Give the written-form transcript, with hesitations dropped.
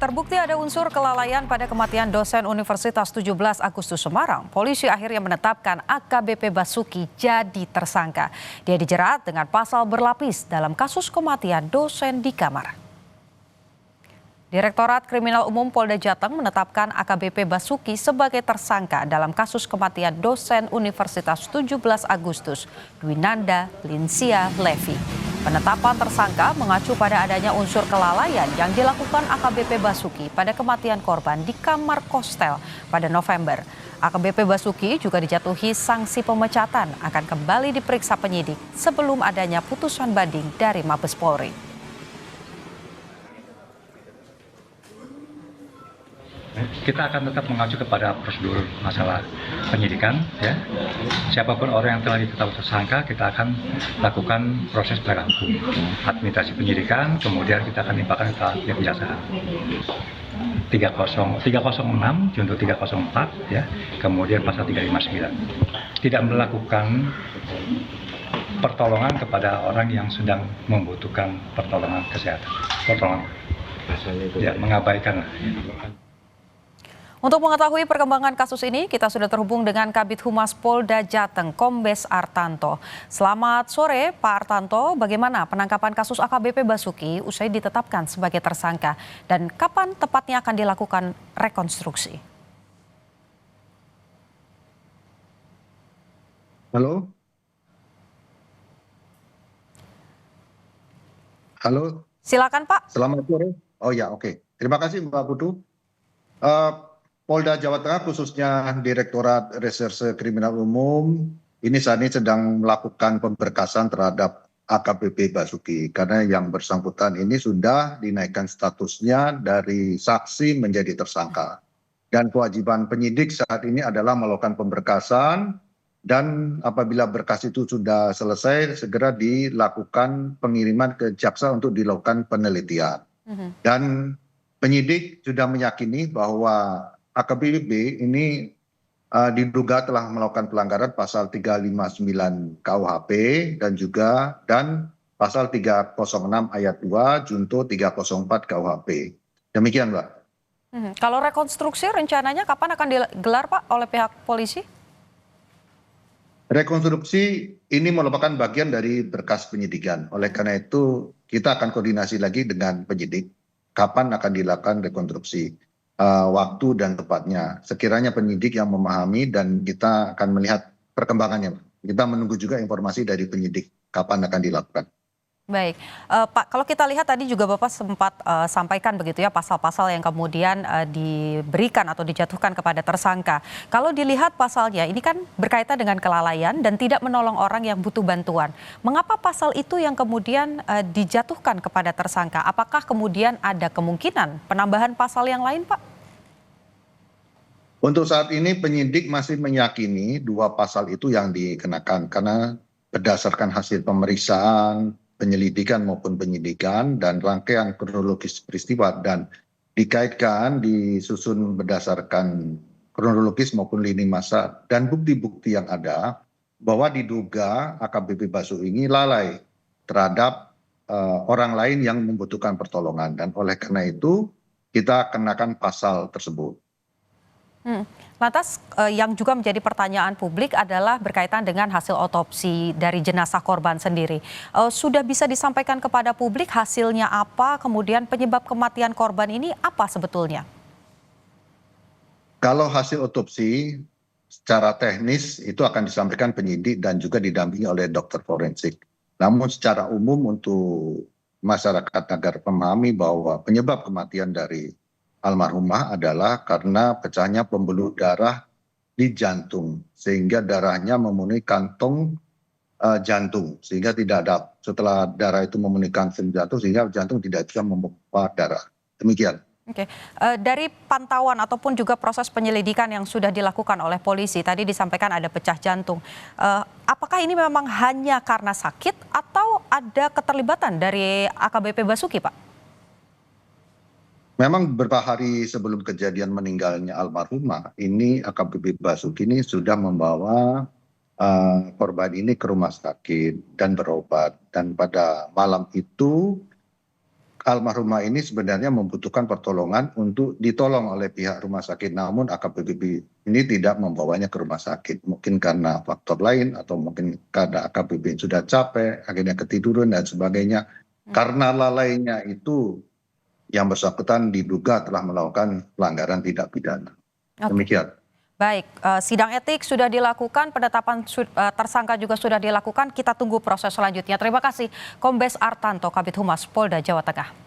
Terbukti ada unsur kelalaian pada kematian dosen Universitas 17 Agustus Semarang. Polisi akhirnya menetapkan AKBP Basuki jadi tersangka. Dia dijerat dengan pasal berlapis dalam kasus kematian dosen di kamar. Direktorat Kriminal Umum Polda Jateng menetapkan AKBP Basuki sebagai tersangka dalam kasus kematian dosen Universitas 17 Agustus, Dwinanda Linsia Levi. Penetapan tersangka mengacu pada adanya unsur kelalaian yang dilakukan AKBP Basuki pada kematian korban di kamar kostel pada November. AKBP Basuki juga dijatuhi sanksi pemecatan, akan kembali diperiksa penyidik sebelum adanya putusan banding dari Mabes Polri. Kita akan tetap mengacu kepada prosedur masalah penyidikan, ya. Siapapun orang yang telah ditetapkan tersangka, kita akan lakukan proses penegakan hukum, administrasi penyidikan, kemudian kita akan limpahkan ke tahap kejaksaan. 306 junto 304, ya, kemudian pasal 359. Tidak melakukan pertolongan kepada orang yang sedang membutuhkan pertolongan kesehatan. Ya, mengabaikan. Untuk mengetahui perkembangan kasus ini, kita sudah terhubung dengan Kabid Humas Polda Jateng, Kombes Artanto. Selamat sore, Pak Artanto. Bagaimana penangkapan kasus AKBP Basuki usai ditetapkan sebagai tersangka? Dan kapan tepatnya akan dilakukan rekonstruksi? Halo? Halo? Silakan, Pak. Selamat sore. Oh ya, oke. Terima kasih, Mbak Putu. Polda Jawa Tengah khususnya Direktorat Reserse Kriminal Umum ini saat ini sedang melakukan pemberkasan terhadap AKBP Basuki karena yang bersangkutan ini sudah dinaikkan statusnya dari saksi menjadi tersangka. Dan kewajiban penyidik saat ini adalah melakukan pemberkasan dan apabila berkas itu sudah selesai segera dilakukan pengiriman ke jaksa untuk dilakukan penelitian. Dan penyidik sudah meyakini bahwa AKBP ini diduga telah melakukan pelanggaran pasal 359 KUHP dan pasal 306 ayat 2 junto 304 KUHP. Demikian, Mbak. Kalau rekonstruksi rencananya kapan akan digelar, Pak, oleh pihak polisi? Rekonstruksi ini merupakan bagian dari berkas penyidikan. Oleh karena itu kita akan koordinasi lagi dengan penyidik kapan akan dilakukan rekonstruksi. Waktu dan tepatnya. Sekiranya penyidik yang memahami dan kita akan melihat perkembangannya. Kita menunggu juga informasi dari penyidik kapan akan dilakukan. Baik, Pak, kalau kita lihat tadi juga Bapak sempat sampaikan begitu ya pasal-pasal yang kemudian diberikan atau dijatuhkan kepada tersangka. Kalau dilihat pasalnya ini kan berkaitan dengan kelalaian dan tidak menolong orang yang butuh bantuan. Mengapa pasal itu yang kemudian dijatuhkan kepada tersangka? Apakah kemudian ada kemungkinan penambahan pasal yang lain, Pak? Untuk saat ini penyidik masih meyakini dua pasal itu yang dikenakan karena berdasarkan hasil pemeriksaan, penyelidikan maupun penyidikan dan rangkaian kronologis peristiwa dan dikaitkan disusun berdasarkan kronologis maupun lini masa dan bukti-bukti yang ada bahwa diduga AKBP Basuki ini lalai terhadap orang lain yang membutuhkan pertolongan dan oleh karena itu kita kenakan pasal tersebut. Lantas yang juga menjadi pertanyaan publik adalah berkaitan dengan hasil otopsi dari jenazah korban sendiri. Sudah bisa disampaikan kepada publik hasilnya apa, kemudian penyebab kematian korban ini apa sebetulnya? Kalau hasil otopsi secara teknis itu akan disampaikan penyidik dan juga didampingi oleh dokter forensik. Namun secara umum untuk masyarakat agar memahami bahwa penyebab kematian dari almarhumah adalah karena pecahnya pembuluh darah di jantung sehingga darahnya memenuhi kantong jantung sehingga tidak ada setelah darah itu memenuhi kantong jantung sehingga jantung tidak bisa memompa darah. Demikian. Oke, dari pantauan ataupun juga proses penyelidikan yang sudah dilakukan oleh polisi, tadi disampaikan ada pecah jantung. Apakah ini memang hanya karena sakit atau ada keterlibatan dari AKBP Basuki, Pak? Memang beberapa hari sebelum kejadian meninggalnya almarhumah, ini AKBP Basuki ini sudah membawa korban ini ke rumah sakit dan berobat. Dan pada malam itu almarhumah ini sebenarnya membutuhkan pertolongan untuk ditolong oleh pihak rumah sakit, namun AKBP ini tidak membawanya ke rumah sakit. Mungkin karena faktor lain atau mungkin karena AKBP sudah capek, akhirnya ketiduran dan sebagainya. Karena lalainya itu yang bersangkutan diduga telah melakukan pelanggaran tindak pidana. Demikian. Baik, sidang etik sudah dilakukan, penetapan tersangka juga sudah dilakukan. Kita tunggu proses selanjutnya. Terima kasih Kombes Artanto, Kabid Humas Polda Jawa Tengah.